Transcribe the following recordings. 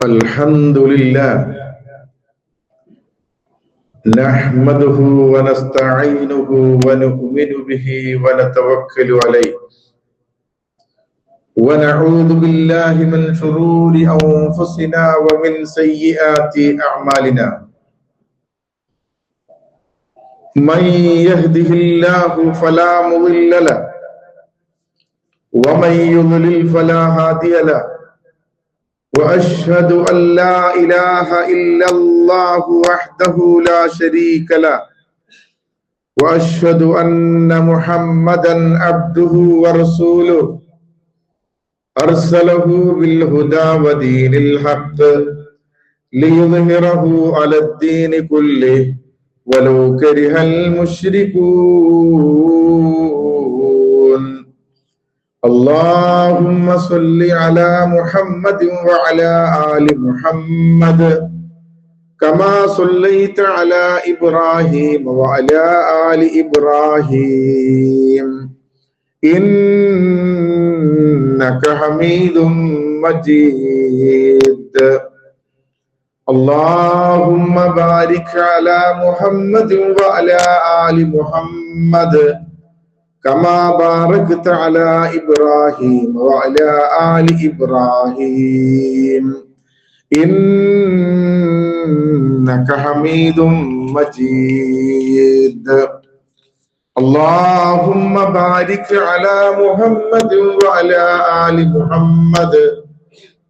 الحمد لله نحمده ونستعينه ونؤمن به ونتوكل عليه ونعوذ بالله من شرور أنفسنا ومن سيئات أعمالنا من يهده الله فلا مضل له ومن يضلل فلا هادي له وأشهد أن لا إله إلا الله وحده لا شريك له وأشهد أن محمدا عبده ورسوله أرسله بالهدى ودين الحق ليظهره على الدين كله ولو كره المشركون اللهم صل على محمد وعلى آل محمد كما صليت على إبراهيم وعلى آل إبراهيم إنك حميد مجيد اللهم بارك على محمد وعلى آل محمد كما باركت على إبراهيم وعلى آل إبراهيم إنك حميد مجيد اللهم بارك على محمد وعلى آل محمد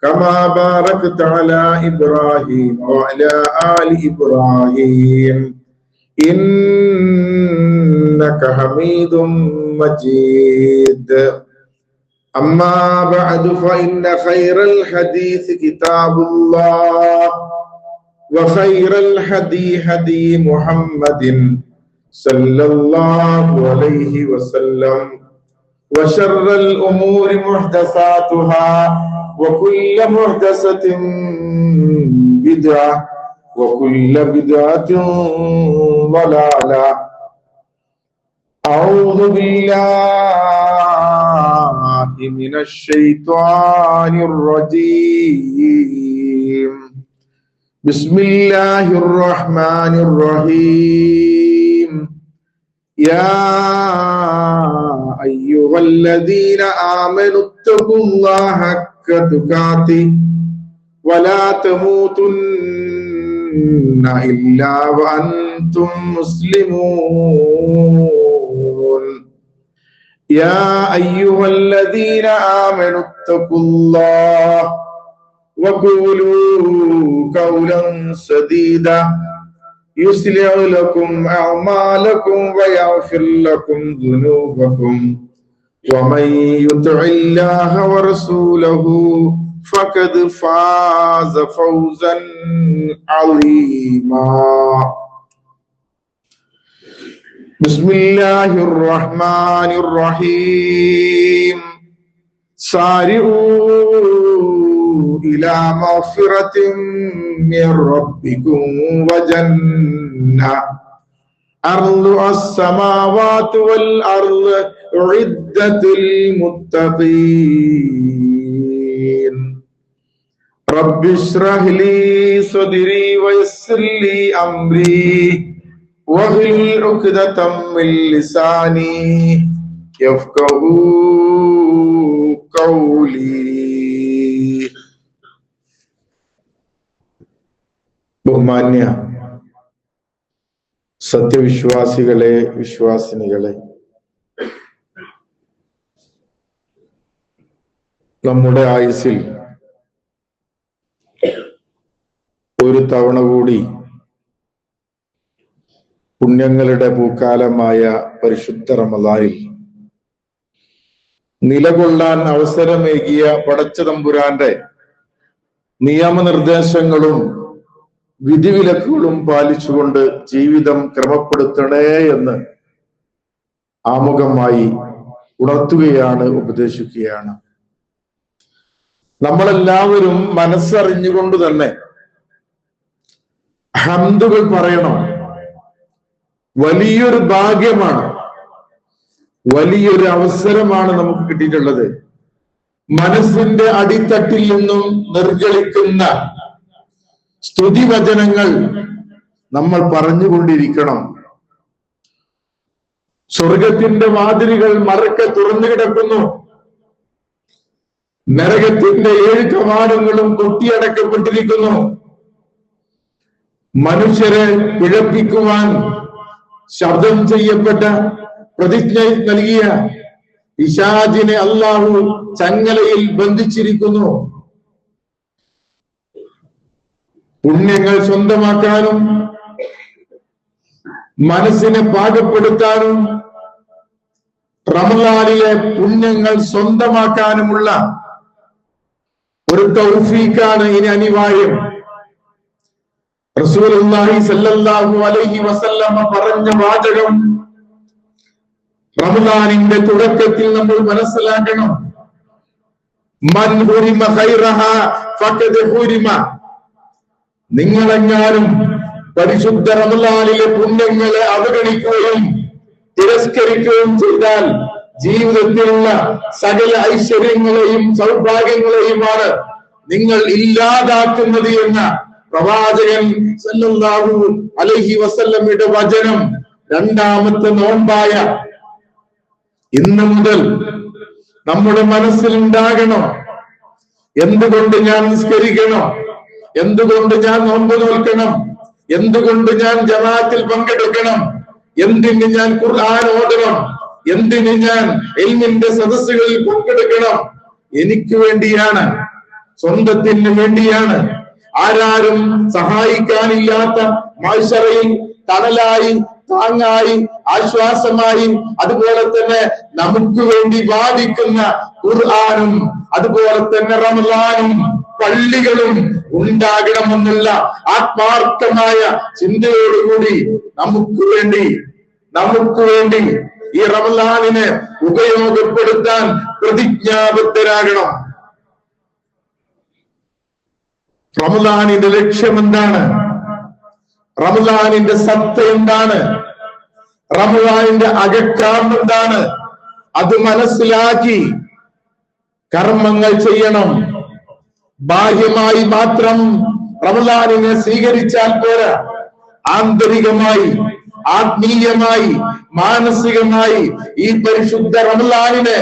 كما باركت على إبراهيم وعلى آل إبراهيم إنك حميد مجيد أما بعد فإن خير الحديث كتاب الله وخير الهدي هدي محمد صلى الله عليه وسلم وشر الأمور محدثاتها وكل محدثة بدعة وكل بدعة ضلالة أعوذ بالله من الشيطان الرجيم بسم الله الرحمن الرحيم يا أيها الذين آمنوا اتقوا الله حق تقاته ولا تموتن إلا وأنتم مسلمون يا أيها الذين آمنوا اتقوا الله وقولوا قولا سديدا يصلح لكم أعمالكم ويغفر لكم ذنوبكم ومن يطع الله ورسوله فقد فاز فوزا عظيما بسم الله الرحمن الرحيم سارعوا إلى مغفرة من ربكم وجنة أرضها السماوات والأرض أعدت للمتقين رب اشرح لي صدري ويسر لي أمري واحلل عقدة من لساني يفقهوا قولي. ബഹുമാന്യ സത്യവിശ്വാസികളെ, വിശ്വാസിനികളെ, നമ്മുടെ ആയുസ്സിൽ ഒരു തവണ കൂടി പുണ്യങ്ങളുടെ പൂക്കാലമായ പരിശുദ്ധ റമദാനിൽ നിലകൊള്ളാൻ അവസരമേകിയ പടച്ച തമ്പുരാന്റെ നിയമനിർദ്ദേശങ്ങളും വിധിവിലക്കുകളും പാലിച്ചുകൊണ്ട് ജീവിതം ക്രമപ്പെടുത്തണേ എന്ന് ആമുഖമായി ഉണർത്തുകയാണ്, ഉപദേശിക്കുകയാണ്. നമ്മളെല്ലാവരും മനസ്സറിഞ്ഞുകൊണ്ട് തന്നെ ഹംദുകൾ പറയണം. വലിയൊരു ഭാഗ്യമാണ്, വലിയൊരു അവസരമാണ് നമുക്ക് കിട്ടിയിട്ടുള്ളത്. മനസ്സിന്റെ അടിത്തട്ടിൽ നിന്നും നിർഗളിക്കുന്ന സ്തുതിവചനങ്ങൾ നമ്മൾ പറഞ്ഞുകൊണ്ടിരിക്കണം. സ്വർഗത്തിന്റെ വാതിലുകൾ മറക്കെ തുറന്നു കിടക്കുന്നു. നരകത്തിന്റെ 7 കവാടങ്ങളും കൊട്ടിയടക്കപ്പെട്ടിരിക്കുന്നു. മനുഷ്യരെ പിഴപ്പിക്കുവാൻ ശബ്ദം ചെയ്യപ്പെട്ട പ്രതിജ്ഞ നൽകിയ പിശാചിനെ അല്ലാഹു ചങ്ങലയിൽ ബന്ധിച്ചിരിക്കുന്നു. പുണ്യങ്ങൾ സ്വന്തമാക്കാനും മനസ്സിനെ പാകപ്പെടുത്താനും റമളാനിലെ പുണ്യങ്ങൾ സ്വന്തമാക്കാനുമുള്ള ഒരു തൗഫീഖാണ് ഇനി അനിവാര്യം. റസൂലുള്ളാഹി സ്വല്ലല്ലാഹു അലൈഹി വസല്ലമ പറഞ്ഞ വാചകം റമളാനിന്റെ തുടക്കത്തിൽ നമ്മൾ മനസ്സിലാക്കണം. മൻ ഹുരിമ ഖൈറഹ ഫഖദ് ഹുരിമ. നിങ്ങളെങ്ങാനും പരിശുദ്ധ റമളാനിലെ പുണ്യങ്ങളെ അവഗണിക്കുകയും തിരസ്കരിക്കുകയും ചെയ്താൽ ജീവിതത്തിലുള്ള സകല ഐശ്വര്യങ്ങളെയും സൗഭാഗ്യങ്ങളെയുമാണ് നിങ്ങൾ ഇല്ലാതാക്കുന്നത് എന്ന പ്രവാചകൻ സല്ലല്ലാഹു അലൈഹി വസല്ലമയുടെ വചനം രണ്ടാമത്തെ നോമ്പായ ഇന്ന് മുതൽ നമ്മുടെ മനസ്സിലുണ്ടാകണം. എന്തുകൊണ്ട് ഞാൻ നിസ്കരിക്കണം? എന്തുകൊണ്ട് ഞാൻ നോമ്പ് നോൽക്കണം? എന്തുകൊണ്ട് ഞാൻ ജമാഅത്തിൽ പങ്കെടുക്കണം? എന്തിന് ഞാൻ ഖുർആൻ ഓതണം? എന്തിന് ഞാൻ ഇൽമിന്റെ സദസ്സുകളിൽ പങ്കെടുക്കണം? എനിക്ക് വേണ്ടിയാണ്, സ്വന്തത്തിന് വേണ്ടിയാണ്. ആരാരും സഹായിക്കാനില്ലാത്ത മഹ്ശറയിൽ തണലായി, താങ്ങായി, ആശ്വാസമായി, അതുപോലെ തന്നെ നമുക്ക് വേണ്ടി വാദിക്കുന്ന ഖുർആനും അതുപോലെ തന്നെ റമളാനും പള്ളികളും ഉണ്ടാകണമെന്നുള്ള ആത്മാർത്ഥമായ ചിന്തയോടുകൂടി നമുക്ക് വേണ്ടി ഈ റമളാനിനെ ഉപയോഗപ്പെടുത്താൻ പ്രതിജ്ഞാബദ്ധരാകണം. റമളാനിന്റെ ലക്ഷ്യം എന്താണ്? റമളാനിന്റെ സത്ത എന്താണ്? റമളാനിന്റെ അകക്കാമ്പ് എന്താണ്? അത് മനസ്സിലാക്കി കർമ്മങ്ങൾ ചെയ്യണം. ബാഹ്യമായി മാത്രം റമളാനിനെ സ്വീകരിച്ചാൽ പോരാ. ആന്തരികമായി, ആത്മീയമായി, മാനസികമായി ഈ പരിശുദ്ധ റമളാനിനെ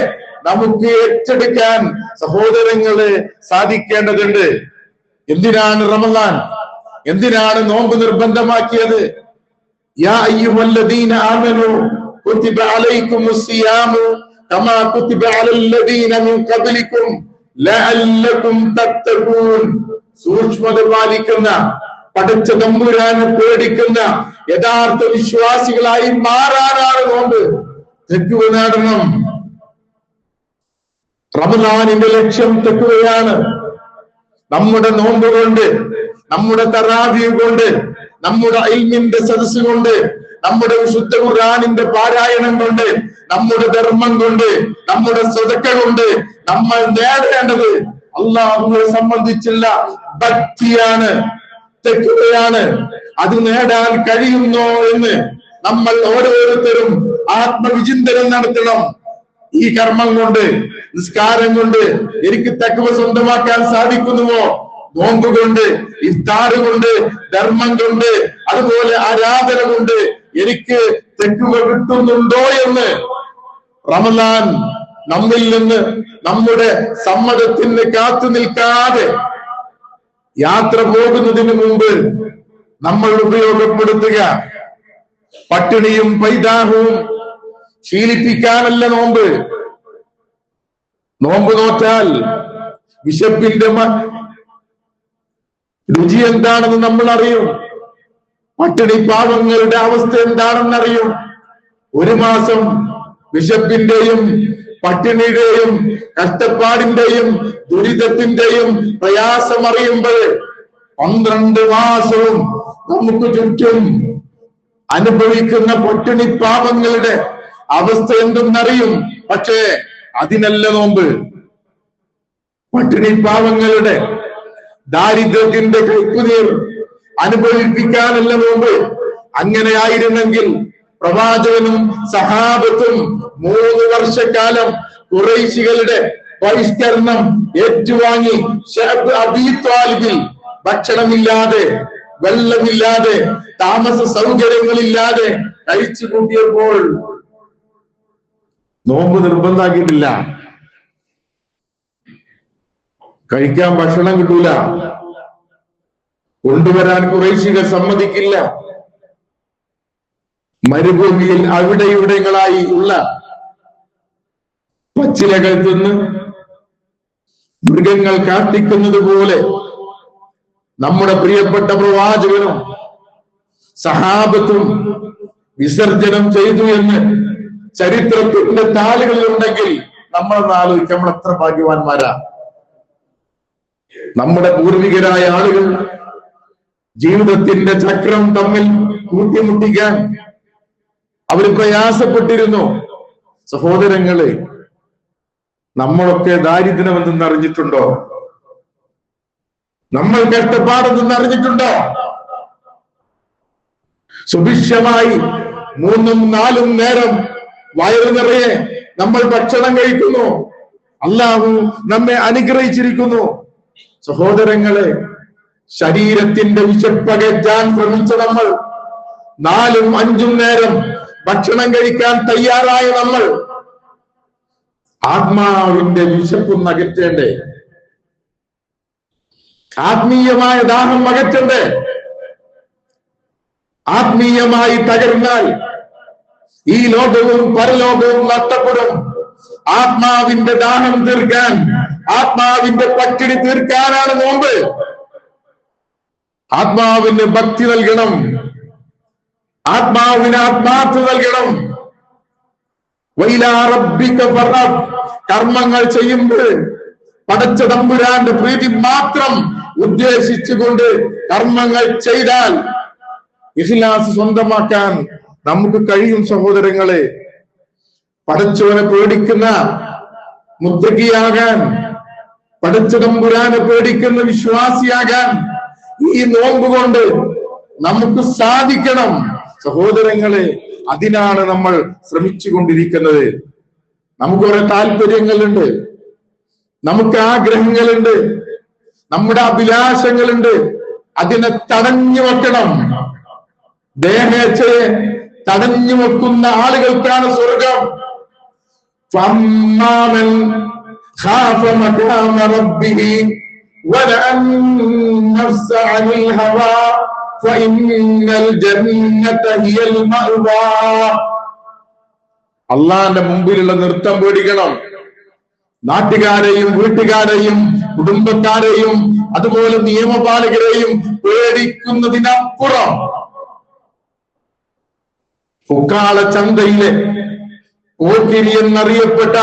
നമുക്ക് ഏറ്റെടുക്കാൻ സഹോദരങ്ങളെ സാധിക്കേണ്ടതുണ്ട്. എന്തിനാണ് റമളാൻ? എന്തിനാണ് നോമ്പ് നിർബന്ധമാക്കിയത്? യാ അയ്യുഹല്ലദീന ആമനൂ കുതിബ അലൈക്കുമുസ് സിയാമു കമാ കുതിബ അലല്ലദീന മിൻ ഖബ്ലിക്കും ലഅല്ലകും തത്തഖൂൻ. സൂക്ഷ്മത പാലിക്കുന്ന, പടച്ച തമ്പുരാനെ പേടിക്കുന്ന യഥാർത്ഥ വിശ്വാസികളായി മാറാനാണ് നോമ്പ്. തെക്കുവ നേടണം. റമളാനിന്റെ ലക്ഷ്യം തെക്കുവയാണ്. നമ്മുടെ നോമ്പ് കൊണ്ട്, നമ്മുടെ തറാവീഹ് കൊണ്ട്, നമ്മുടെ ഇൽമിന്റെ സദസ്സ് കൊണ്ട്, നമ്മുടെ വിശുദ്ധ ഖുർആനിന്റെ പാരായണം കൊണ്ട്, നമ്മുടെ ധർമ്മം കൊണ്ട്, നമ്മുടെ സദഖ കൊണ്ട് നമ്മൾ നേടേണ്ടത് അല്ലാഹുവിനെ സംബന്ധിച്ചുള്ള ഭക്തിയാണ്, തെക്കുവയാണ്. അത് നേടാൻ കഴിയുന്നോ എന്ന് നമ്മൾ ഓരോരുത്തരും ആത്മവിചിന്തനം നടത്തണം. ഈ കർമ്മം കൊണ്ട്, നിസ്കാരം കൊണ്ട് എനിക്ക് തഖ്വ സ്വന്തമാക്കാൻ സാധിക്കുന്നുവോ? നോമ്പ് കൊണ്ട്, ഇഫ്താർ കൊണ്ട്, ധർമ്മം കൊണ്ട്, അതുപോലെ ആരാധന കൊണ്ട് എനിക്ക് തഖ്വ കിട്ടുന്നുണ്ടോ എന്ന് റമളാൻ നമ്മിൽ നിന്ന് നമ്മുടെ സമ്മതത്തിന് കാത്തു നിൽക്കാതെ യാത്ര പോകുന്നതിന് മുമ്പ് നമ്മൾ ഉപയോഗപ്പെടുത്തുക. പട്ടിണിയും പൈതാഹവും ശീലിപ്പിക്കാനല്ല നോമ്പ്. നോമ്പ് നോറ്റാൽ വിശപ്പിന്റെ രുചി എന്താണെന്ന് നമ്മൾ അറിയും. പട്ടിണി പാവങ്ങളുടെ അവസ്ഥ എന്താണെന്നറിയും. 1 മാസം വിശപ്പിന്റെയും പട്ടിണിയുടെയും കഷ്ടപ്പാടിന്റെയും ദുരിതത്തിന്റെയും പ്രയാസം അറിയുമ്പോൾ 12 മാസവും നമുക്ക് ചുറ്റും അനുഭവിക്കുന്ന പട്ടിണി പാവങ്ങളുടെ അവസ്ഥ എന്തെന്നറിയും. പക്ഷേ അതിനല്ല നോമ്പ്. പട്ടിണി പാവങ്ങളുടെ ദാരിദ്ര്യത്തിന്റെ കൈക്കുനീർ അനുഭവിപ്പിക്കാനല്ല നോമ്പ്. അങ്ങനെ ആയിരുന്നെങ്കിൽ പ്രവാചകനും സഹാബത്തും 3 വർഷക്കാലം ഖുറൈശികളുടെ ബഹിഷ്കരണം ഏറ്റുവാങ്ങി ഷഅബ് അബീ ത്വാലിബിൽ ഭക്ഷണമില്ലാതെ, വെള്ളമില്ലാതെ, താമസ സൗകര്യങ്ങളില്ലാതെ കഴിച്ചു കൂട്ടിയപ്പോൾ നോമ്പ് നിർബന്ധാക്കിയിട്ടില്ല. കഴിക്കാൻ ഭക്ഷണം കിട്ടൂല, കൊണ്ടുവരാൻ ഖുറൈശികൾ സമ്മതിക്കില്ല. മരുഭൂമിയിൽ അവിടെ ഇവിടങ്ങളായി ഉള്ള പച്ചിലകൾ തിന്ന് മൃഗങ്ങൾ കാട്ടിക്കുന്നത് പോലെ നമ്മുടെ പ്രിയപ്പെട്ട പ്രവാചകനും സഹാബത്തും വിസർജനം ചെയ്തു എന്ന് ചരിത്രത്തിന്റെ താളുകളിലുണ്ടെങ്കിൽ നമ്മൾ ആലോചിക്കാം, നമ്മൾ എത്ര ഭാഗ്യവാന്മാരാ. നമ്മുടെ പൂർവികരായ ആളുകൾ ജീവിതത്തിന്റെ ചക്രം തമ്മിൽ കൂട്ടിമുട്ടിക്കാൻ അവർ പ്രയാസപ്പെട്ടിരുന്നു. സഹോദരങ്ങളെ, നമ്മളൊക്കെ ദാരിദ്ര്യം എന്തെന്ന് അറിഞ്ഞിട്ടുണ്ടോ? നമ്മൾ കഷ്ടപ്പാടെന്തെന്ന് അറിഞ്ഞിട്ടുണ്ടോ? സുഭിക്ഷമായി 3-4 നേരം വയറു നിറയെ നമ്മൾ ഭക്ഷണം കഴിക്കുന്നു. അല്ലാഹു നമ്മെ അനുഗ്രഹിച്ചിരിക്കുന്നു. സഹോദരങ്ങളെ, ശരീരത്തിന്റെ വിശപ്പകറ്റാൻ ശ്രമിച്ച നമ്മൾ 4-5 നേരം ഭക്ഷണം കഴിക്കാൻ തയ്യാറായ നമ്മൾ ആത്മാവിന്റെ വിശപ്പൊന്ന് അകറ്റേണ്ടേ? ആത്മീയമായ ദാഹം അകറ്റണ്ടേ? ആത്മീയമായി തകർന്നാൽ ഈ ലോകവും പരലോകവും നഷ്ടപ്പെടും. ആത്മാവിന്റെ ദാഹം തീർക്കാൻ, ആത്മാവിന്റെ പട്ടിണി തീർക്കാനാണ് നോമ്പ്. ആത്മാവിന് ഭക്തി നൽകണം, ആത്മാവിന് ആത്മാർത്ഥത നൽകണം. വൈലാ റബ്ബിക ഫർഅബ്. കർമ്മങ്ങൾ ചെയ്യുമ്പോൾ പടച്ച തമ്പുരാന്റെ പ്രീതി മാത്രം ഉദ്ദേശിച്ചുകൊണ്ട് കർമ്മങ്ങൾ ചെയ്താൽ ഇഖ്ലാസ് സ്വന്തമാക്കാൻ നമുക്ക് കഴിയും. സഹോദരങ്ങളെ, പടച്ചവനെ പേടിക്കുന്ന മുത്തഖിയാകാൻ, പടച്ച തമ്പുരാനെ പേടിക്കുന്ന വിശ്വാസിയാകാൻ ഈ നോമ്പ് കൊണ്ട് നമുക്ക് സാധിക്കണം. സഹോദരങ്ങളെ, അതിനാണ് നമ്മൾ ശ്രമിച്ചുകൊണ്ടിരിക്കുന്നത്. നമുക്ക് കുറെ താല്പര്യങ്ങളുണ്ട്, നമുക്ക് ആഗ്രഹങ്ങളുണ്ട്, നമ്മുടെ അഭിലാഷങ്ങളുണ്ട്. അതിനെ തടഞ്ഞു വെക്കണം. ദേഹേച്ഛയെ തടഞ്ഞു വെക്കുന്ന ആളുകൾക്കാണ് സ്വർഗം. ഫമ്മാമൻ ഖാഫ മഖാമ റബ്ബിഹി വനഅൻ നഫ്സ അനിൽ ഹവാ ഫഇന്നൽ ജന്നത ഹിയൽ മഅവാ. അള്ളാന്റെ മുമ്പിലുള്ള നൃത്തം പേടിക്കണം. നാട്ടുകാരെയും വീട്ടുകാരെയും കുടുംബക്കാരെയും അതുപോലെ നിയമപാലകരെയും പേടിക്കുന്നതിനപ്പുറം ഫുക്കാള ചന്തയിലെ പോക്കിരി എന്നറിയപ്പെട്ട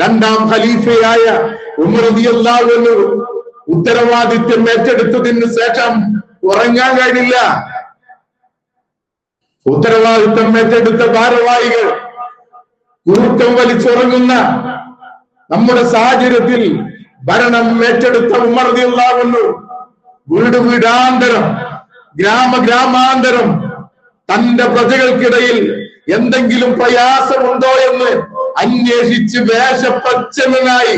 2ാം ഖലീഫയായ ഉമർ റളിയല്ലാഹു അൻഹു ഉത്തരവാദിത്വം ഏറ്റെടുത്തതിന് ശേഷം ഉറങ്ങാൻ കഴിയില്ല. ഉത്തരവാദിത്വം ഏറ്റെടുത്ത ഭാരവാഹികൾ കുറുക്കം വലിച്ചുറങ്ങുന്ന നമ്മുടെ സാഹചര്യത്തിൽ ഭരണം ഏറ്റെടുത്ത ഉമർ റളിയല്ലാഹു അൻഹു വീട് വീടാന്തരം, ഗ്രാമാന്തരം തന്റെ പ്രജകൾക്കിടയിൽ എന്തെങ്കിലും പ്രയാസമുണ്ടോ എന്ന് അന്വേഷിച്ച് വേഷപ്രച്ഛന്നനായി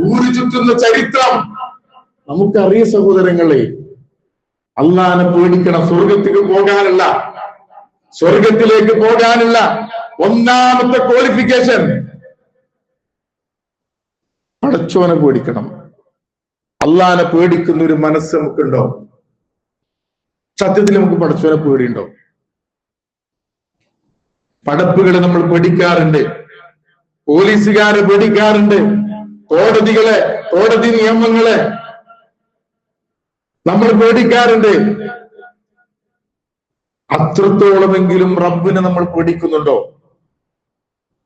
ഊരു ചുറ്റുന്ന ചരിത്രം നമുക്കറിയ. സഹോദരങ്ങളെ, അള്ളാനെ പേടിക്കണം. സ്വർഗത്തിലേക്ക് പോകാനുള്ള ഒന്നാമത്തെ ക്വാളിഫിക്കേഷൻ പടച്ചോനെ പേടിക്കണം. അള്ളാനെ പേടിക്കുന്ന ഒരു മനസ്സ് നമുക്കുണ്ടോ? സത്യത്തിൽ നമുക്ക് പടച്ചോനെ പേടിയുണ്ടോ? പടപ്പുകളെ നമ്മൾ പേടിക്കാറുണ്ട്, പോലീസുകാരെ പേടിക്കാറുണ്ട്, കോടതി നിയമങ്ങളെ നമ്മൾ പേടിക്കാറുണ്ട്. അത്രത്തോളമെങ്കിലും റബ്ബിനെ നമ്മൾ പേടിക്കുന്നുണ്ടോ?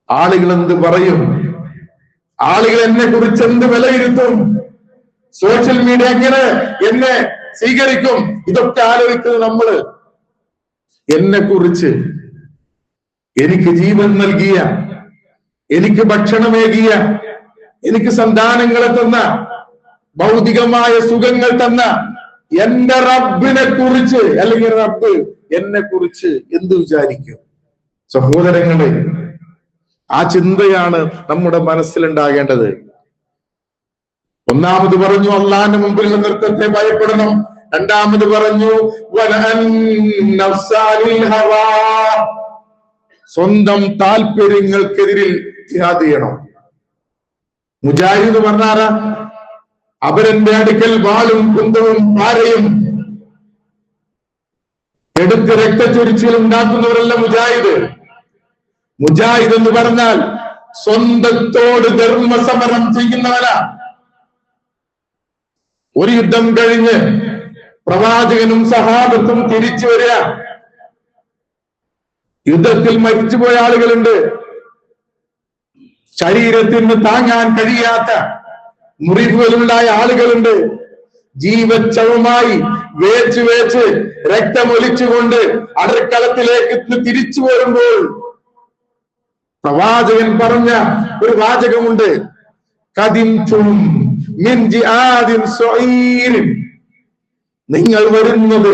ആളുകൾ എന്ത് പറയും? ആളുകൾ എന്നെ കുറിച്ച് എന്ത് വിലയിരുത്തും? സോഷ്യൽ മീഡിയ എങ്ങനെ എന്നെ സ്വീകരിക്കും? ഇതൊക്കെ ആലോചിക്കുന്നത് നമ്മള്. എന്നെ കുറിച്ച്, എനിക്ക് ജീവൻ നൽകിയ, എനിക്ക് ഭക്ഷണമേകിയ, എനിക്ക് സന്താനങ്ങളെ തന്ന, ഭൗതികമായ സുഖങ്ങൾ തന്ന എന്റെ റബ്ബിനെ കുറിച്ച്, അല്ലെങ്കിൽ റബ്ബ് എന്നെ കുറിച്ച് എന്ത് വിചാരിക്കും? സഹോദരങ്ങളെ, ആ ചിന്തയാണ് നമ്മുടെ മനസ്സിലുണ്ടാകേണ്ടത്. ഒന്നാമത് പറഞ്ഞു അള്ളാന്റെ മുമ്പിൽ നൃത്തത്തെ ഭയപ്പെടണം. രണ്ടാമത് പറഞ്ഞു സ്വന്തം താല്പര്യങ്ങൾക്കെതിരിൽ ജിഹാദ് ചെയ്യണം. മുജാഹിദ് പറഞ്ഞാരാ? അവരെന്റെ അടുക്കൽ വാളും കുന്തവും പാരയും എടുത്ത് രക്തച്ചൊരിച്ചിൽ ഉണ്ടാക്കുന്നവരല്ല മുജാഹിദ്. മുജാഹിദ് എന്ന് പറഞ്ഞാൽ സ്വന്തത്തോട് ധർമ്മസമരം ചെയ്യുന്നവരാ. ഒരു യുദ്ധം കഴിഞ്ഞ് പ്രവാചകനും സഹാബത്തും തിരിച്ചു വരിക. യുദ്ധത്തിൽ മരിച്ചുപോയ ആളുകളുണ്ട്. ശരീരത്തിന് താങ്ങാൻ കഴിയാത്ത മുറിവുകളുണ്ടായ ആളുകളുണ്ട്. ജീവച്ഛവമായി വേച്ച് രക്തമൊലിച്ചുകൊണ്ട് അടുക്കളത്തിലേക്ക് തിരിച്ചു വരുമ്പോൾ പ്രവാചകൻ പറഞ്ഞ ഒരു വാചകമുണ്ട്, നിങ്ങൾ വരുന്നത്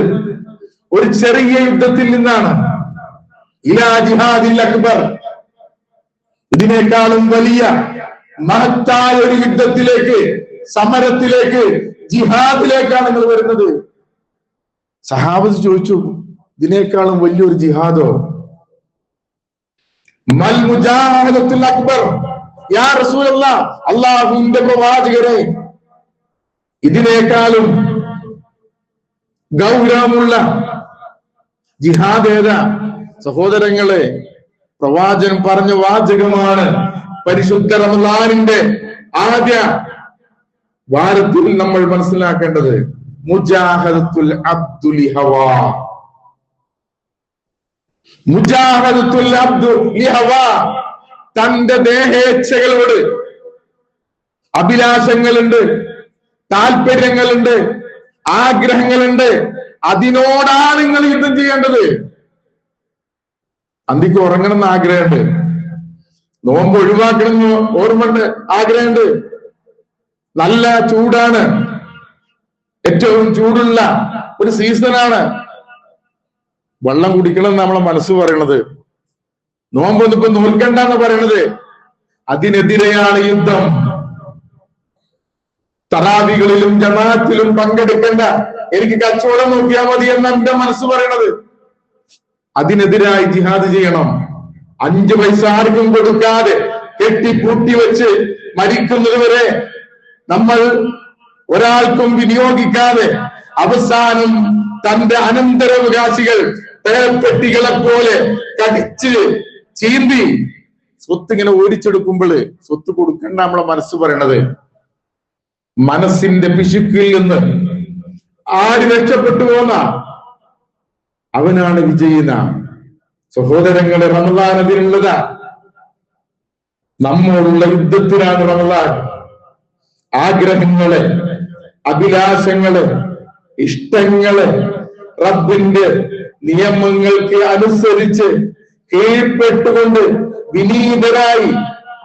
ഒരു ചെറിയ യുദ്ധത്തിൽ നിന്നാണ്, ഇലാ ജിഹാദിൽ അക്ബർ, ഇതിനേക്കാളും വലിയ മഹത്തായ ഒരു യുദ്ധത്തിലേക്ക്, സമരത്തിലേക്ക്, ജിഹാദിലേക്കാണ് നിങ്ങൾ വരുന്നത്. സഹാബത്ത് ചോദിച്ചു, ഇതിനേക്കാളും വലിയൊരു ജിഹാദോ? മൽ മുജാഹിദത്തുൽ അക്ബർ യാ റസൂലല്ലാഹ്, അല്ലാഹുവിന്റെ പ്രവാചകരെ, ഇതിനേക്കാളും ഗൗരവമുള്ള ജിഹാദ് ഏതാ? സഹോദരങ്ങളെ, പ്രവാചകൻ പറഞ്ഞ വാചകമാണ് പരിശുദ്ധ റമളാനിന്റെ ആദ്യ വാരത്തിൽ നമ്മൾ മനസ്സിലാക്കേണ്ടത്. മുജാഹദത്തുൽ അബ്ദു ലിഹവാ, മുജാഹദത്തുൽ അബ്ദു ലിഹവാ, തന്റെ ദേഹേച്ഛകളോട്, അഭിലാഷങ്ങളുണ്ട്, താല്പര്യങ്ങളുണ്ട്, ആഗ്രഹങ്ങളുണ്ട്, അതിനോടാണ് നിങ്ങൾ യുദ്ധം ചെയ്യേണ്ടത്. അന്തിക്ക് ഉറങ്ങണമെന്ന് ആഗ്രഹമുണ്ട്, നോമ്പ് ഒഴിവാക്കണമെന്ന് ഓർമ്മയുണ്ട്, ആഗ്രഹമുണ്ട്. നല്ല ചൂടാണ്, ഏറ്റവും ചൂടുള്ള ഒരു സീസണാണ്, വെള്ളം കുടിക്കണം നമ്മളെ മനസ്സ് പറയണത്. നോമ്പൊന്നും ഇപ്പൊ നോൽക്കണ്ടെന്ന് പറയണത്. അതിനെതിരെയാണ് യുദ്ധം. തറാവികളിലും ജമാഅത്തിലും പങ്കെടുക്കണ്ട, എനിക്ക് കച്ചവടം നോക്കിയാൽ മതി എന്ന എന്റെ മനസ്സ് പറയണത്. അതിനെതിരായി ജിഹാദ് ചെയ്യണം. 5 പൈസ ആർക്കും കൊടുക്കാതെ കെട്ടിപ്പൂട്ടി വെച്ച് മരിക്കുന്നത് വരെ നമ്മൾ ഒരാൾക്കും വിനിയോഗിക്കാതെ അവസാനം തന്റെ അനന്തരാവകാശികൾ പേപ്പെട്ടികളെ പോലെ കടിച്ച് ചീന്തി സ്വത്ത് ഇങ്ങനെ ഓടിച്ചെടുക്കുമ്പോൾ സ്വത്ത് കൊടുക്കണ്ട നമ്മളെ മനസ്സ് പറയണത്. മനസ്സിന്റെ പിശുക്കിൽ നിന്ന് ആര് രക്ഷപ്പെട്ടു പോന്ന അവനാണ് വിജയിന. സഹോദരങ്ങളെ, റമളാൻ അതിനുള്ളതാ, നമ്മോടുള്ള യുദ്ധത്തിനാണ് റമളാൻ. ആഗ്രഹങ്ങള്, അഭിലാഷങ്ങള്, ഇഷ്ടങ്ങള് റബ്ബിന്റെ നിയമങ്ങൾക്ക് അനുസരിച്ച് കീഴ്പ്പെട്ടുകൊണ്ട് വിനീതരായി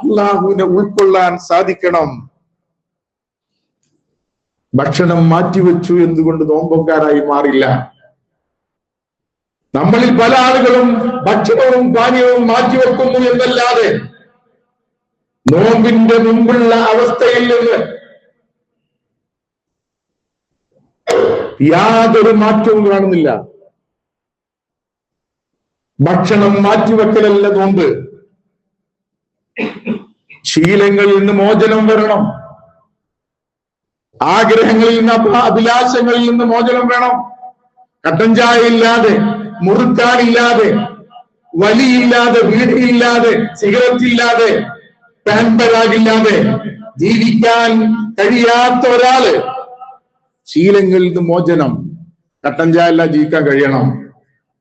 അള്ളാഹുവിനെ ഉൾക്കൊള്ളാൻ സാധിക്കണം. ഭക്ഷണം മാറ്റിവെച്ചു എന്തുകൊണ്ട് നോമ്പുകാരായി മാറില്ല? നമ്മളിൽ പല ആളുകളും ഭക്ഷണവും പാനീയവും മാറ്റിവെക്കുന്നു എന്നല്ലാതെ നോമ്പിന്റെ മുമ്പുള്ള അവസ്ഥയിൽ നിന്ന് യാതൊരു മാറ്റവും കാണുന്നില്ല. ഭക്ഷണം മാറ്റിവെക്കലല്ല നോമ്പ്. ശീലങ്ങളിൽ നിന്ന് മോചനം വരണം. ആഗ്രഹങ്ങളിൽ നിന്ന്, അഭിലാഷങ്ങളിൽ നിന്ന് മോചനം വേണം. കട്ടൻ ചായ ഇല്ലാതെ, മുറുക്കാനില്ലാതെ, വലിയില്ലാതെ, വീടില്ലാതെ, സിഗരറ്റ് ഇല്ലാതെ, പാൻപരാഗില്ലാതെ ജീവിക്കാൻ കഴിയാത്ത ഒരാള് ശീലങ്ങളിൽ നിന്ന് മോചനം. കട്ടൻ ചായ ഇല്ലാതെ ജീവിക്കാൻ കഴിയണം.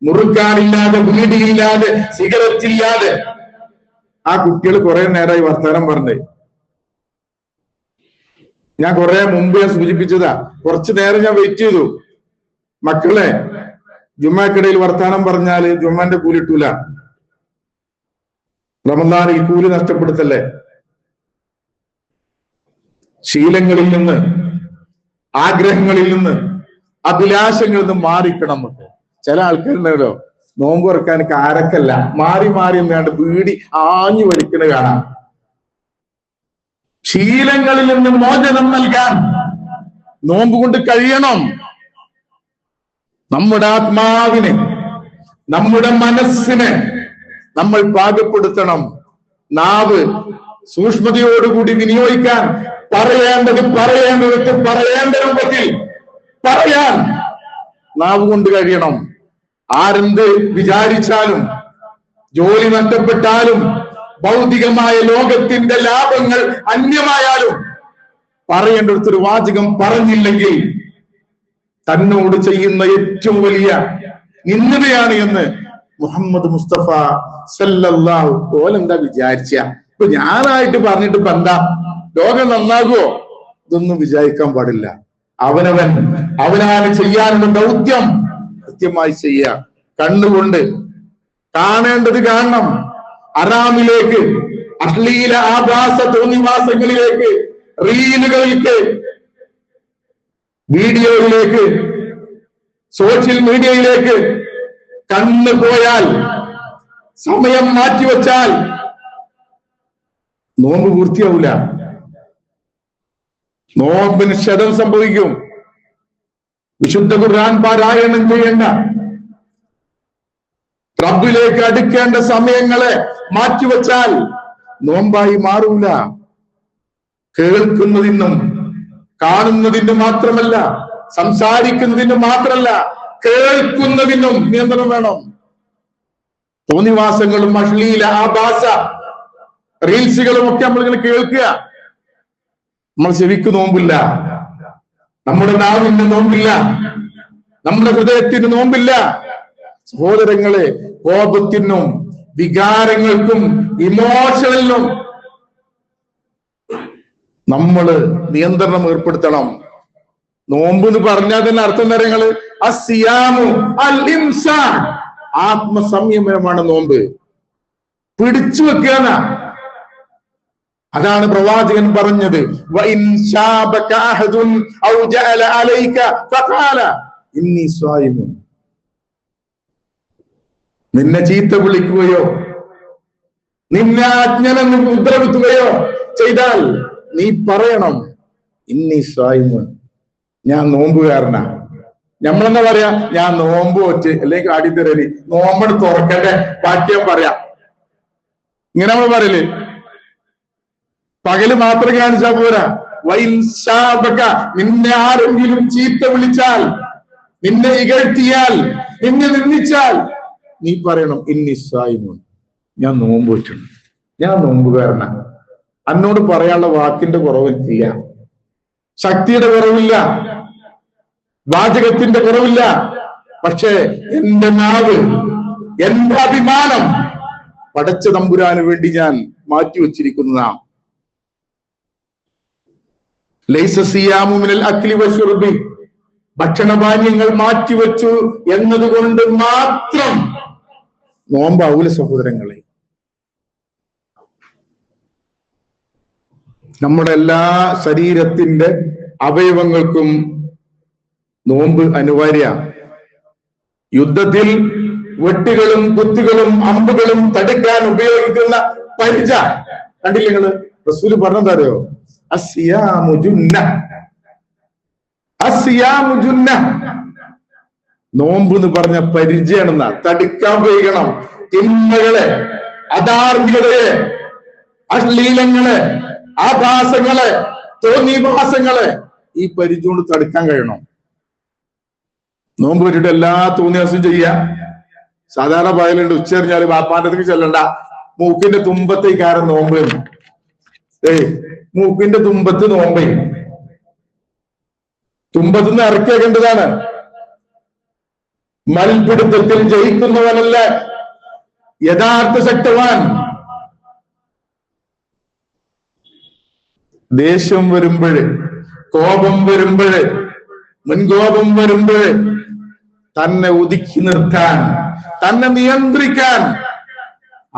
മുറുക്കാനില്ലാതെ, വീടില്ലാതെ, സിഗരറ്റ് ഇല്ലാതെ. ആ കുട്ടികൾ കുറെ നേരമായി വർത്തമാനം പറഞ്ഞേ. ഞാൻ കുറെ മുമ്പ് ഞാൻ സൂചിപ്പിച്ചതാ. കുറച്ചു നേരം ഞാൻ വെയിറ്റ് ചെയ്തു. മക്കളെ, ജുമ്മക്കിടയിൽ വർത്താനം പറഞ്ഞാല് ജുമ്മാന്റെ കൂലി ഇട്ടൂല. റമദാൻ ഈ കൂലി നഷ്ടപ്പെടുത്തല്ലേ. ശീലങ്ങളിൽ നിന്ന്, ആഗ്രഹങ്ങളിൽ നിന്ന്, അഭിലാഷങ്ങളിൽ നിന്ന് മാറിക്കണം. ചില ആൾക്കാരുണ്ടല്ലോ, നോമ്പ് തുറക്കാൻ കാരക്കല്ല, മാറി മാറി വേണ്ട ബീഡി ആഞ്ഞു വലിക്കുന്നത് കാണാം. ശീലങ്ങളിൽ നിന്ന് മോചനം നൽകാൻ നോമ്പ് കൊണ്ട് കഴിയണം. നമ്മുടെ ആത്മാവിനെ, നമ്മുടെ മനസ്സിനെ നമ്മൾ പാകപ്പെടുത്തണം. നാവ് സൂക്ഷ്മതയോടുകൂടി വിനിയോഗിക്കാൻ, പറയേണ്ടത് പറയേണ്ട രൂപത്തിൽ പറയാൻ നാവ് കൊണ്ട് കഴിയണം. ആരെന്ത് വിചാരിച്ചാലും, ജോലി നഷ്ടപ്പെട്ടാലും, ഭൗതികമായ ലോകത്തിന്റെ ലാഭങ്ങൾ അന്യമായാലും പറയേണ്ടടുത്തൊരു വാചകം പറഞ്ഞില്ലെങ്കിൽ തന്നോട് ചെയ്യുന്ന ഏറ്റവും വലിയ നിന്ദയാണ് എന്ന് മുഹമ്മദ് മുസ്തഫ സല്ലല്ലാഹു ഓലെന്താ വിചാരിച്ച? ഇപ്പൊ ഞാനായിട്ട് പറഞ്ഞിട്ട് ഇപ്പൊ എന്താ, ലോകം നന്നാകുമോ? ഇതൊന്നും വിചാരിക്കാൻ പാടില്ല. അവനാണ് ചെയ്യാനുള്ള ദൗത്യം കൃത്യമായി ചെയ്യുക. കണ്ണുകൊണ്ട് കാണേണ്ടത് കാണണം. അറാമിലേക്ക്, അശ്ലീല ആഭാസ തോന്നിവാസങ്ങളിലേക്ക്, റീലുകളിലേക്ക്, വീഡിയോയിലേക്ക്, സോഷ്യൽ മീഡിയയിലേക്ക് കണ്ണ് പോയാൽ, സമയം മാറ്റിവെച്ചാൽ നോമ്പ് പൂർത്തിയാവൂല. നോമ്പിന് ക്ഷതം സംഭവിക്കും. വിശുദ്ധ ഖുർആൻ പാരായണം ചെയ്യേണ്ട, റബ്ബിലേക്ക് അടുക്കേണ്ട സമയങ്ങളെ മാറ്റിവെച്ചാൽ നോമ്പായി മാറൂല. കേൾക്കുന്നതിനും കാണുന്നതിനും മാത്രമല്ല, സംസാരിക്കുന്നതിനും മാത്രമല്ല, കേൾക്കുന്നതിനും നിയന്ത്രണം വേണം. തോന്നിവാസങ്ങളും അശ്ലീല ആഭാസ റീൽസുകളും ഒക്കെ നമ്മളിങ്ങനെ കേൾക്കുക. നമ്മൾ ചെവിക്ക് നോമ്പില്ല, നമ്മുടെ നാവിന് നോമ്പില്ല, നമ്മുടെ ഹൃദയത്തിന് നോമ്പില്ല. സഹോദരങ്ങളെ, കോപത്തിനും വികാരങ്ങൾക്കും ഇമോഷണലിനും നമ്മള് നിയന്ത്രണം ഏർപ്പെടുത്തണം. നോമ്പ് എന്ന് പറഞ്ഞാൽ തന്നെ അർത്ഥം കാര്യങ്ങള് അസിയാമു അൽ ഇംസാൻ, ആത്മസംയമനമാണ് നോമ്പ്. പിടിച്ചു വെക്കുക. അതാണ് പ്രവാചകൻ പറഞ്ഞത്, വഇൻ ശാബക അഹദുൻ ഔ ജഅല അലൈക ഫഖാല ഇന്നി സ്വായിമുൻ. നിന്നെ ചീത്ത വിളിക്കുകയോ നിന്നെ ആജ്ഞനെ ഉപദ്രവിക്കുകയോ ചെയ്താൽ നീ പറയണം, ഇന്നി സ്വായിമുൻ, ഞാൻ നോമ്പുകാരനാ. നമ്മളെന്താ പറയാ, ഞാൻ നോമ്പ് വെച്ച് അല്ലെങ്കിൽ ആടിത്തരലി നോമ്പ് തുറക്കട്ടെ ബാക്കിയാൻ പറയാം. ഇങ്ങനെ നമ്മൾ പറയല്. പകല് മാത്രം കാണിച്ചാൽ പോരാ. വൈൻസാബക, നിന്നെ ആരെങ്കിലും ചീത്ത വിളിച്ചാൽ, നിന്നെ ഇകഴ്ത്തിയാൽ, നിന്നെ നിന്ദിച്ചാൽ നീ പറയണം, ഇന്നി സ്വായിമുൻ, ഞാൻ നോമ്പ് വെച്ചിട്ടുണ്ട്, ഞാൻ നോമ്പുകാരനാ. എന്നോട് പറയാനുള്ള വാക്കിന്റെ കുറവില്ല, ശക്തിയുടെ കുറവില്ല, വാചകത്തിന്റെ കുറവില്ല. പക്ഷേ എന്റെ നാവ്, എന്റെ അഭിമാനം പടച്ച തമ്പുരാന് വേണ്ടി ഞാൻ മാറ്റിവെച്ചിരിക്കുന്നതാണ്. ലൈസ സിയാമു മിനൽ അക്ലി വശുർബി, ഭക്ഷണപാനീയങ്ങൾ മാറ്റിവെച്ചു എന്നതുകൊണ്ട് മാത്രം നോമ്പാവൂല സഹോദരങ്ങളെ. നമ്മുടെ എല്ലാ ശരീരത്തിന്റെ അവയവങ്ങൾക്കും നോമ്പ് അനിവാര്യ. യുദ്ധത്തിൽ വെട്ടുകളും കുത്തുകളും അമ്പുകളും തടുക്കാൻ ഉപയോഗിക്കുന്ന പരിച കണ്ടില്ല നിങ്ങള്? റസൂല് പറഞ്ഞതറിയോ? അസ്സിയാമു ജുന്ന, അസ്സിയാമു ജുന്ന. നോമ്പ് എന്ന് പറഞ്ഞ പരിചയാണെന്ന. തടുക്കാൻ ഉപയോഗിക്കണം. തിന്മകളെ, അധാർമികതയെ, അശ്ലീലങ്ങളെ, ആഭാസങ്ങളെ, തോന്നിവാസങ്ങളെ ഈ പരിച കൊണ്ട് തടുക്കാൻ കഴിയണം. നോമ്പ് പറ്റിട്ട് എല്ലാ തോന്നിയാസം ചെയ്യാ. സാധാരണ പറയലുണ്ട്, ഉച്ചറിഞ്ഞാല് വാപ്പാന്റെ ചെല്ലണ്ട, മൂക്കിന്റെ തുമ്പത്തേക്കാരൻ നോമ്പ്. മൂക്കിന്റെ തുമ്പത്ത് നോമ്പ്, തുമ്പത്തുനിന്ന് ഇറക്കിയേക്കേണ്ടതാണ്. മൽപിടുത്തത്തിൽ ജയിക്കുന്നവനല്ല യഥാർത്ഥ ശക്തവാൻ. ദേഷ്യം വരുമ്പോഴ്, കോപം വരുമ്പോഴ്, മുൻകോപം വരുമ്പോഴ് തന്നെ ഒതുക്കി നിർത്താൻ, തന്നെ നിയന്ത്രിക്കാൻ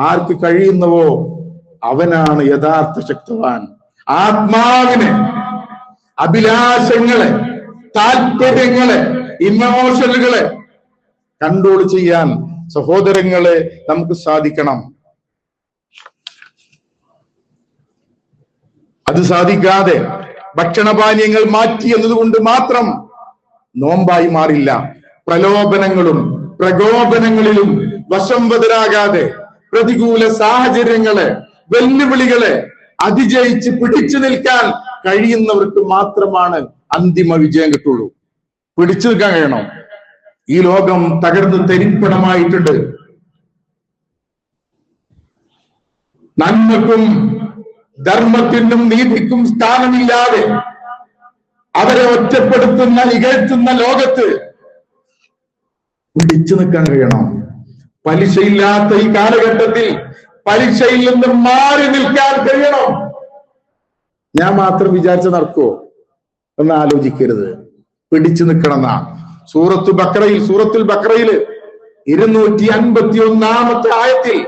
ആർക്ക് കഴിയുന്നുവോ അവനാണ് യഥാർത്ഥ ശക്തവാൻ. ആത്മാവിനെ, അഭിലാഷങ്ങളെ, താല്പര്യങ്ങളെ, ഇമോഷനുകളെ കൺട്രോൾ ചെയ്യാൻ സഹോദരങ്ങളെ നമുക്ക് സാധിക്കണം. അത് സാധിക്കാതെ ഭക്ഷണപാനീയങ്ങൾ മാറ്റി എന്നതുകൊണ്ട് മാത്രം നോമ്പായി മാറില്ല. പ്രലോഭനങ്ങളും പ്രകോപനങ്ങളിലും വശംവദരാകാതെ പ്രതികൂല സാഹചര്യങ്ങളെ, വെല്ലുവിളികളെ അതിജയിച്ച് പിടിച്ചു നിൽക്കാൻ കഴിയുന്നവർക്ക് മാത്രമാണ് അന്തിമ വിജയം കിട്ടുള്ളൂ. പിടിച്ചു നിൽക്കാൻ കഴിയണം. ഈ ലോകം തകർന്ന് തരിപ്പണമായിട്ടുണ്ട്. നന്മക്കും ധർമ്മത്തിനും നീതിക്കും സ്ഥാനമില്ലാതെ അവരെ ഒറ്റപ്പെടുത്തുന്ന, ഇകഴ്ത്തുന്ന ലോകത്ത് പിടിച്ചു നിൽക്കാൻ കഴിയണം. പലിശയില്ലാത്ത ഈ കാലഘട്ടത്തിൽ പലിശയിൽ നിന്ന് മാറി നിൽക്കാൻ കഴിയണം. ഞാൻ മാത്രം വിചാരിച്ച് നടക്കുവോ എന്ന് ആലോചിക്കരുത്. പിടിച്ചു നിൽക്കണമെന്നാ സൂറത്തുൽ ബഖറയിൽ 251 ആയത്തിൽ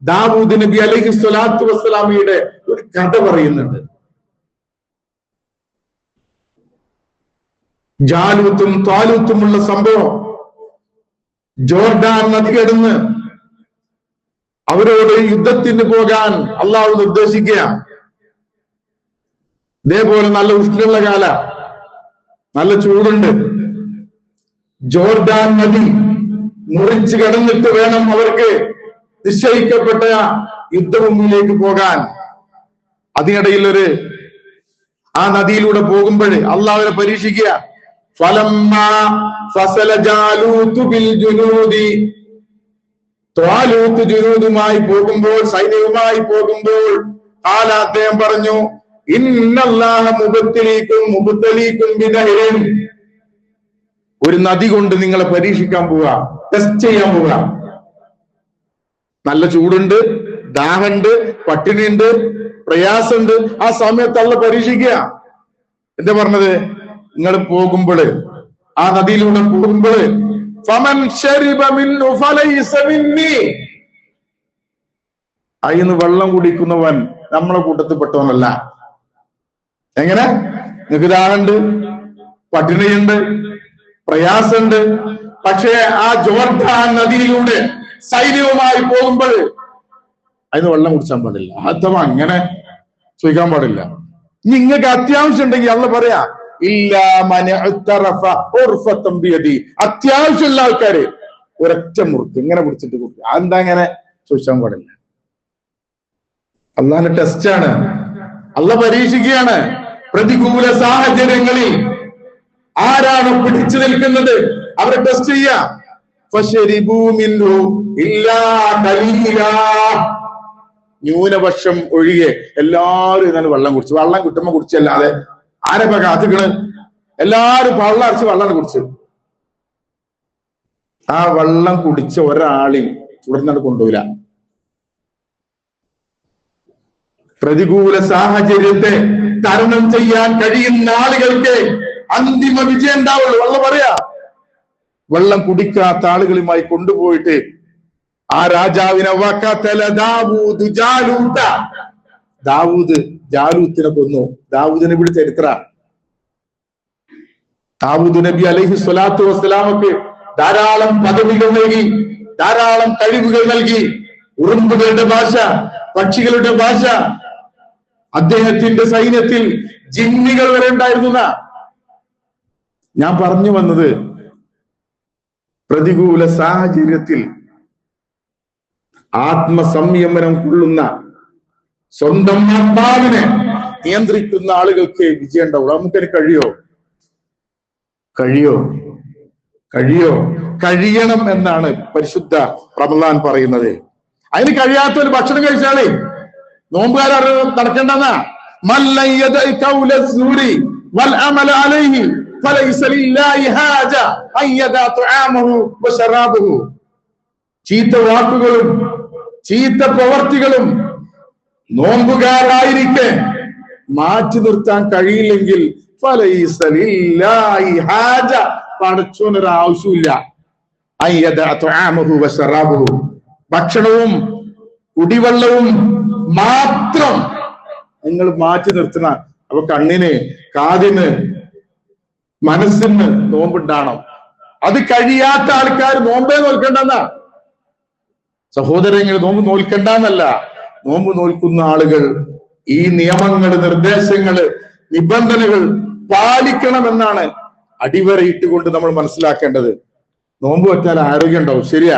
ദാവൂദ് നബി അലൈഹി സ്വലാത്തു വസ്സലാമയുടെ ഒരു കഥ പറയുന്നുണ്ട്. ജാലൂത്തും ത്വാലൂത്തുമുള്ള സംഭവം. ജോർഡാൻ നദി കടന്ന് അവരോട് യുദ്ധത്തിന് പോകാൻ അള്ളാഹു നിർദ്ദേശിക്കുക. ഇതേപോലെ നല്ല ഉഷ്ണുള്ള കാല, നല്ല ചൂടുണ്ട്. ജോർഡാൻ നദി മുറിച്ച് കടന്നിട്ട് വേണം അവർക്ക് നിശ്ചയിക്കപ്പെട്ട യുദ്ധഭൂമിയിലേക്ക് പോകാൻ. അതിനിടയിൽ ആ നദിയിലൂടെ പോകുമ്പോൾ അള്ളാഹുവിനെ പരീക്ഷിക്കുക. ത്വാലൂത്ത് ജുനൂദുമായി പോകുമ്പോൾ, സൈന്യവുമായി പോകുമ്പോൾ അദ്ദേഹം പറഞ്ഞു, ഇന്നല്ലാഹ മുബ്തലീക്കും ബിനഹരിൻ, ഒരു നദി കൊണ്ട് നിങ്ങളെ പരീക്ഷിക്കാൻ പോവുക, ടെസ്റ്റ് ചെയ്യാൻ പോവുക. നല്ല ചൂടുണ്ട്, ദാഹമുണ്ട്, പട്ടിണിയുണ്ട്, പ്രയാസമുണ്ട്. ആ സമയത്ത് അള്ള പരീക്ഷിക്കുക. എന്താ പറഞ്ഞത്? നിങ്ങൾ പോകുമ്പോൾ, ആ നദിയിലൂടെ പോകുമ്പോൾ, അയിന്ന് വെള്ളം കുടിക്കുന്നവൻ നമ്മളെ കൂട്ടത്തിൽപ്പെട്ടവനല്ല. എങ്ങനെ? നിങ്ങൾക്ക് ദാഹമുണ്ട്, പട്ടിണിയുണ്ട്, പ്രയാസമുണ്ട്. പക്ഷേ ആ ജോർദാൻ നദിയിലൂടെ സൈന്യവുമായി പോകുമ്പോൾ അതിന് വെള്ളം കുടിച്ചാൻ പാടില്ല. അഥവാ അങ്ങനെ ചോദിക്കാൻ പാടില്ല. നിങ്ങൾക്ക് അത്യാവശ്യം ഉണ്ടെങ്കിൽ അള്ള പറയാ, അത്യാവശ്യമുള്ള ആൾക്കാര് ഒരൊറ്റ മുറുക്ക് ഇങ്ങനെ പിടിച്ചിട്ട് കൊടുക്കുക. അതെന്താ അങ്ങനെ ചോദിച്ചാൻ പാടില്ല. അള്ളാന്റെ ടെസ്റ്റാണ്, അള്ള പരീക്ഷിക്കുകയാണ്. പ്രതികൂല സാഹചര്യങ്ങളിൽ ആരാണ് പിടിച്ചു നിൽക്കുന്നത് അവരെ ടെസ്റ്റ് ചെയ്യാ. ന്യൂനപക്ഷം ഒഴികെ എല്ലാവരും ഇങ്ങനെ വെള്ളം കുടിച്ചു. വെള്ളം കിട്ടുമ്പോ കുടിച്ചല്ലാതെ ആരൊക്കെ കാത്തുക്കണ്? എല്ലാരും വെള്ളം അരച്ച് വെള്ളം കുടിച്ചു. ആ വെള്ളം കുടിച്ച ഒരാളിൽ തുടർന്നാണ് കൊണ്ടുപോയില്ല. പ്രതികൂല സാഹചര്യത്തെ തരണം ചെയ്യാൻ കഴിയുന്ന ആളുകൾക്ക് അന്തിമ വിജയം ഉണ്ടാവുള്ളൂ. വെള്ളം പറയാ, വെള്ളം കുടിക്കാത്ത ആളുകളുമായി കൊണ്ടുപോയിട്ട് ആ രാജാവിനെ ദാവൂദ് ജാലൂത്തിനെ കൊന്നു. ദാവൂദ് നബിയുടെ ചരിത്ര. ദാവൂദ് നബി അലൈഹി സ്വലാത്തു വസ്സലാമക്ക് ധാരാളം പദവികൾ നൽകി, ധാരാളം കഴിവുകൾ നൽകി. ഉറുമ്പുകളുടെ ഭാഷ, പക്ഷികളുടെ ഭാഷ. അദ്ദേഹത്തിന്റെ സൈന്യത്തിൽ ജിന്നുകൾ വരെ ഉണ്ടായിരുന്ന. ഞാൻ പറഞ്ഞു വന്നത്, പ്രതികൂല സാഹചര്യത്തിൽ ആത്മസംയമനം കൊള്ളുന്ന, സ്വന്തം ആത്മാവിനെ നിയന്ത്രിക്കുന്ന ആളുകൾക്ക് വിജയം ഉണ്ടാവുള്ളൂ. നമുക്കതിന് കഴിയണം എന്നാണ് പരിശുദ്ധ റമളാൻ പറയുന്നത്. അതിന് കഴിയാത്തൊരു ഭക്ഷണം കഴിച്ചാലേ നോമ്പുകാരെ നടക്കേണ്ടെന്നാ. ചീത്ത വാക്കുകളും ചീത്ത പ്രവർത്തികളും നോമ്പുകാരായിരിക്കെ മാറ്റി നിർത്താൻ കഴിയില്ലെങ്കിൽ പടച്ചോനൊരു ആവശ്യമില്ല. ഭക്ഷണവും കുടിവെള്ളവും മാത്രം നിങ്ങൾ മാറ്റി നിർത്തണ. അപ്പൊ കണ്ണിന്, കാതിന്, മനസ്സിന് നോമ്പുണ്ടാണം. അത് കഴിയാത്ത ആൾക്കാർ നോമ്പേ നോൽക്കണ്ടെന്നാ. സഹോദരങ്ങൾ, നോമ്പ് നോൽക്കണ്ടെന്നല്ല, നോമ്പ് നോൽക്കുന്ന ആളുകൾ ഈ നിയമങ്ങൾ, നിർദ്ദേശങ്ങള്, നിബന്ധനകൾ പാലിക്കണമെന്നാണ് അടിവരയിട്ടുകൊണ്ട് നമ്മൾ മനസ്സിലാക്കേണ്ടത്. നോമ്പ് വെച്ചാൽ ആരോഗ്യം ഉണ്ടാവും, ശരിയാ.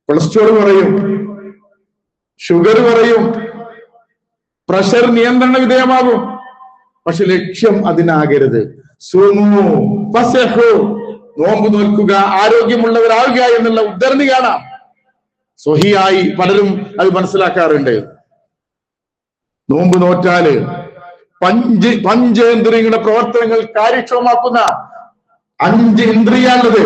കൊളസ്ട്രോൾ കുറയും, ഷുഗർ കുറയും, പ്രഷർ നിയന്ത്രണ വിധേയമാകും. പക്ഷെ ലക്ഷ്യം അതിനാകരുത്. സുമു ഫസഹു, നോമ്പ് നോൽക്കുക, ആരോഗ്യമുള്ളവരാകുക എന്നുള്ള ഉദ്ധരണി കാണാം. സ്വഹിയായി പലരും അത് മനസ്സിലാക്കാറുണ്ട്. നോമ്പ് നോറ്റാല് പഞ്ചേന്ദ്രിയങ്ങളുടെ പ്രവർത്തനങ്ങൾ കാര്യക്ഷമമാക്കുന്ന 5 ഇന്ദ്രിയാണത്.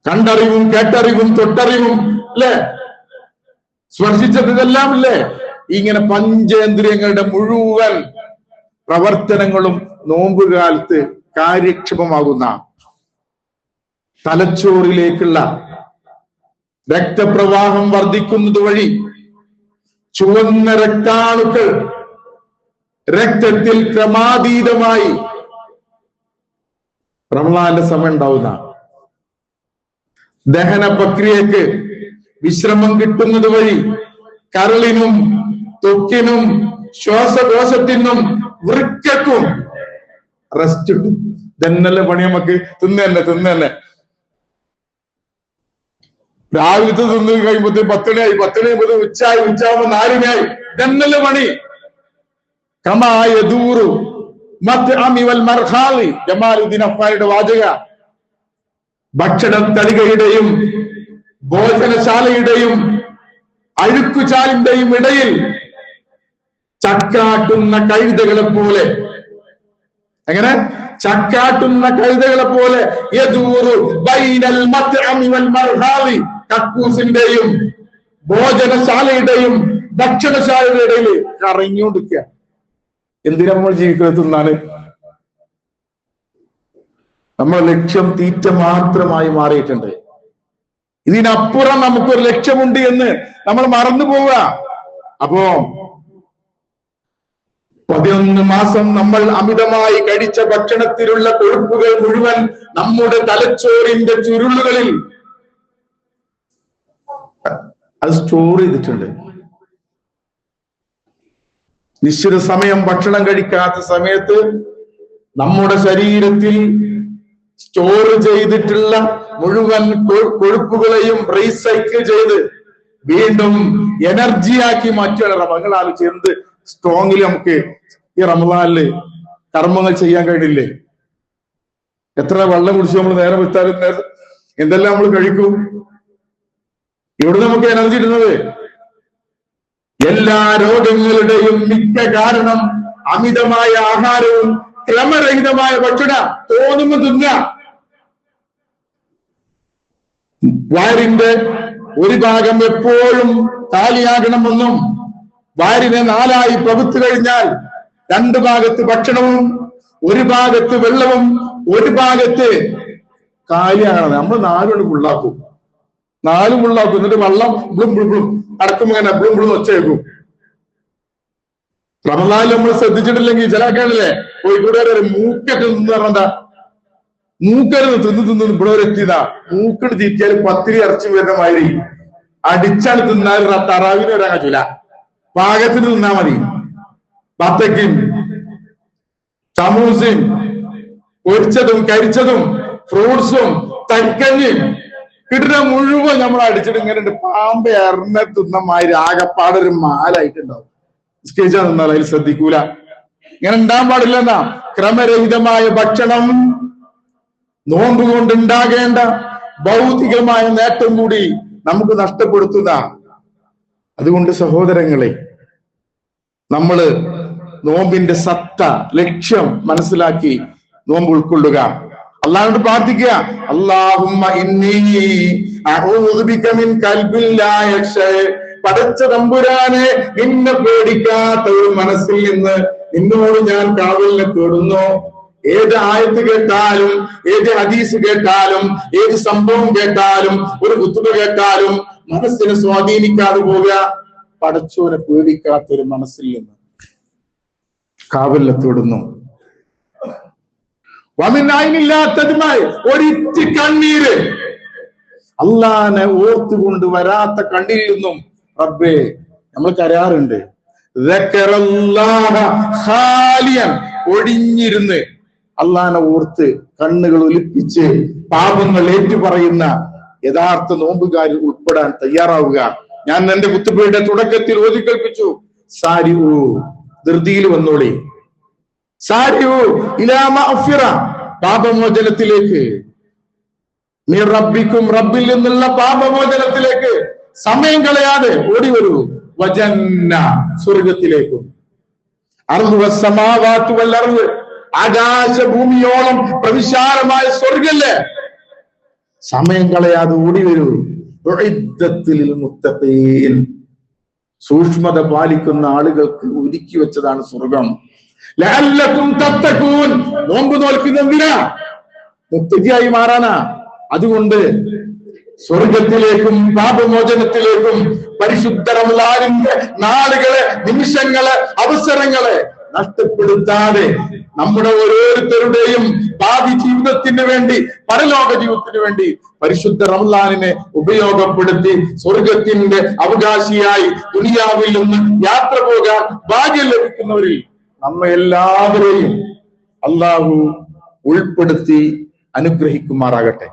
കണ്ടറിവും, കേട്ടറിവും, തൊട്ടറിവും, അല്ലെ, സ്പർശിച്ചത്, ഇതെല്ലാം ഇല്ലേ. ഇങ്ങനെ പഞ്ചേന്ദ്രിയങ്ങളുടെ മുഴുവൻ പ്രവർത്തനങ്ങളും നോമ്പുകാലത്ത് കാര്യക്ഷമമാകുന്ന, തലച്ചോറിലേക്കുള്ള രക്തപ്രവാഹം വർദ്ധിക്കുന്നത് വഴി ചുവന്ന രക്താണുക്കൾ രക്തത്തിൽ ക്രമാതീതമായി റമളാന്റെ സമയം ഉണ്ടാവുന്ന ദഹന പ്രക്രിയക്ക് വിശ്രമം കിട്ടുന്നത് വഴി കരളിനും ത്വക്കിനും ശ്വാസകോശത്തിനും വൃക്കക്കും റെസ്റ്റ് കിട്ടും. ഇതന്നല്ലേ പണി നമുക്ക്. തിന്നല്ലേ രാവിലത്തെ തിന്ന് കഴിയുമ്പോഴത്തേ 10 മണിയായി, 10 മണി ആകുമ്പോൾ ഉച്ചയാകുമ്പോൾ 4 മണിയായി. ഇതന്നല്ലേ പണി. കമായൂറു ജമാലുദ്ദീൻ അഫ്സാരിയുടെ വാചക. ഭക്ഷണത്തളികയുടെയും ഭോജനശാലയുടെയും അഴുക്കുചാലിന്റെയും ഇടയിൽ ചക്കാട്ടുന്ന കഴുതകളെ പോലെ, എങ്ങനെ ചക്കാട്ടുന്ന കഴുതകളെ പോലെ, കക്കൂസിന്റെയും ഭോജനശാലയുടെയും ഭക്ഷണശാലയുടെ ഇടയിൽ കറങ്ങിക്കൊണ്ടിരിക്കുക. എന്തിനാ നമ്മൾ ജീവിക്കുന്നത്? തിന്നാണ്. നമ്മുടെ ലക്ഷ്യം തീറ്റ മാത്രമായി മാറിയിട്ടുണ്ട്. ഇതിനപ്പുറം നമുക്കൊരു ലക്ഷ്യമുണ്ട് എന്ന് നമ്മൾ മറന്നു പോവുക. അപ്പോ 11 മാസം നമ്മൾ അമിതമായി കഴിച്ച ഭക്ഷണത്തിലുള്ള കൊഴുപ്പുകൾ മുഴുവൻ നമ്മുടെ തലച്ചോറിന്റെ ചുരുളുകളിൽ അത് സ്റ്റോർ ചെയ്തിട്ടുണ്ട്. നിശ്ചിത സമയം ഭക്ഷണം കഴിക്കാത്ത സമയത്ത് നമ്മുടെ ശരീരത്തിൽ സ്റ്റോർ ചെയ്തിട്ടുള്ള മുഴുവൻ കൊഴുപ്പുകളെയും റീസൈക്കിൾ ചെയ്ത് വീണ്ടും എനർജിയാക്കി മാറ്റുകയാണ്. നിങ്ങൾ ആലോചിച്ച് എന്ത് സ്ട്രോങ്ങിൽ നമുക്ക് ഈ റമദാനില് കർമ്മങ്ങൾ ചെയ്യാൻ കഴിയില്ലേ? എത്ര വെള്ളം കുടിച്ച് നമ്മൾ നേരം വിട്ടാലും എന്തെല്ലാം നമ്മൾ കഴിക്കും? ഇവിടെ നമുക്ക് എനർജി ഇടുന്നത്. എല്ലാ രോഗങ്ങളുടെയും മിക്ക കാരണം അമിതമായ ആഹാരവും ക്രമരഹിതമായ ഭക്ഷണം. തോന്നുമ്പോൾ തിന്ന. വയറിന്റെ ഒരു ഭാഗം എപ്പോഴും കാലിയാകണമെന്നും വയറിനെ 4ആയി പകുത്തു കഴിഞ്ഞാൽ 2 ഭാഗത്ത് ഭക്ഷണവും 1 ഭാഗത്ത് വെള്ളവും 1 ഭാഗത്ത് കാലിയാകണം. നമ്മൾ 4 ഫുള്ളാക്കും, 4 ഫുള്ളാക്കും. എന്നിട്ട് വെള്ളം ബ്ലും ബ്ലും അടക്കുമ്പോ ഇങ്ങനെ ബ്ലും ബ്ലും ഒച്ചയേക്കും. റമദാനിൽ നമ്മൾ ശ്രദ്ധിച്ചിട്ടില്ലെങ്കിൽ ചില ആൾക്കാരല്ലേ കോഴിക്കോട് മൂക്കൊക്കെ നിന്ന് പറഞ്ഞാ മൂക്കരുന്ന് തിന്ന് ഇവിടെ വരെ എത്തിയതാ. മൂക്കിട്ട് തീറ്റിയാൽ 10 ഇറച്ചി വരുന്ന മാതിരി അടിച്ചാൽ തിന്നാൽ തറാവിന് വരാൻ കഴിച്ചില്ല. പാകത്തിന് തിന്നാ മതി. ബത്തക്കും സമൂസയും പൊരിച്ചതും കരിച്ചതും ഫ്രൂട്ട്സും തക്കഞ്ഞും കിട്ടുന്ന മുഴുവൻ നമ്മൾ അടിച്ചിട്ട് ഇങ്ങനെ പാമ്പ് എറിഞ്ഞ തിന്നമാതിരി ആകെപ്പാടൊരു മാലായിട്ടുണ്ടാവും. സ്കേച്ചാ നിന്നാൽ അതിൽ ശ്രദ്ധിക്കൂല. ഇങ്ങനെ ഉണ്ടാകാൻ പാടില്ലെന്നാ. ക്രമരഹിതമായ ഭക്ഷണം നോമ്പ് കൊണ്ടുണ്ടാകേണ്ട ഭൗതികമായ നേട്ടം കൂടി നമുക്ക് നഷ്ടപ്പെടുത്തുന്ന. അതുകൊണ്ട് സഹോദരങ്ങളെ, നമ്മള് നോമ്പിന്റെ സത്ത, ലക്ഷ്യം മനസ്സിലാക്കി നോമ്പ് ഉൾക്കൊള്ളുക. അള്ളാഹുവിനോട് പ്രാർത്ഥിക്കുക. അല്ലാഹുമ്മ ഇന്നി അഊദു ബിക മിൻ ഖൽബിൻ ലാ യഖ്ശാ. പടച്ച തമ്പുരാനെ, നിന്നെ പേടിക്കാത്ത ഒരു മനസ്സിൽ നിന്ന് നിന്നോട് ഞാൻ കാവലിനെ തേടുന്നു. ഏത് ആയത്ത് കേട്ടാലും, ഏത് ഹദീസ് കേട്ടാലും, ഏത് സംഭവം കേട്ടാലും, ഒരു ഖുതുബ കേട്ടാലും മനസ്സിനെ സ്വാധീനിക്കാതെ പോവുക. പടച്ചോനെ പേടിക്കാത്ത ഒരു മനസ്സിൽ നിന്ന് കാവലിനെ തേടുന്നു. വമിനായില്ലാത്തതുമായി ഒരിറ്റ് കണ്ണീര്, അള്ളാനെ ഓർത്തുകൊണ്ട് വരാത്ത കണ്ണിൽ നിന്നും റബ്ബേ നമ്മൾ കരയാറുണ്ട്. ഒഴിഞ്ഞിരുന്ന് അള്ളാനെ ഓർത്ത് കണ്ണുകൾ ഒലിപ്പിച്ച് പാപങ്ങൾ ഏറ്റുപറയുന്ന യഥാർത്ഥ നോമ്പുകാരിൽ ഉൾപ്പെടാൻ തയ്യാറാവുക. ഞാൻ എന്റെ കുത്തുബയുടെ തുടക്കത്തിൽ ഓതിക്കൽപ്പിച്ചു, സാരിഉ, ധൃതിയിൽ വന്നോളി, സാരിഉ ഇലാ മഗ്ഫിറ, പാപമോചനത്തിലേക്ക്, റബ്ബിക്കും, റബ്ബിൽ നിന്നുള്ള പാപമോചനത്തിലേക്ക് സമയം കളയാതെ ഓടി വരൂ. വജന്ന, സ്വർഗത്തിലേക്കും. അർദു വസ്സമാവാതു വൽ അർദ്, ആകാശ ഭൂമിയോളം പ്രവിശാലമായ സ്വർഗല്ലേ, സമയം കളയാതെ ഓടി വരൂ. ഉഇദ്ദത്തിൽ മുത്തഖീൻ, സൂക്ഷ്മത പാലിക്കുന്ന ആളുകൾക്ക് ഒരുക്കി വെച്ചതാണ് സ്വർഗം. ലഅല്ലകും തത്തഖൂൻ, നോമ്പ് നോൽക്കുന്നതിനാ, മുത്തഖിയായി മാറാനാ. അതുകൊണ്ട് സ്വർഗത്തിലേക്കും പാപമോചനത്തിലേക്കും പരിശുദ്ധ റമളാനിന്റെ നാളുകളെ, നിമിഷങ്ങളെ, അവസരങ്ങളെ നഷ്ടപ്പെടുത്താതെ നമ്മുടെ ഓരോരുത്തരുടെയും ഭാവി ജീവിതത്തിന് വേണ്ടി, പരലോക ജീവിതത്തിന് വേണ്ടി പരിശുദ്ധ റമളാനിനെ ഉപയോഗപ്പെടുത്തി സ്വർഗത്തിന്റെ അവകാശിയായി ദുനിയാവിൽ നിന്ന് യാത്ര പോകാൻ ഭാഗ്യം ലഭിക്കുന്നവരിൽ നമ്മെ എല്ലാവരെയും അള്ളാഹു ഉൾപ്പെടുത്തി അനുഗ്രഹിക്കുമാറാകട്ടെ.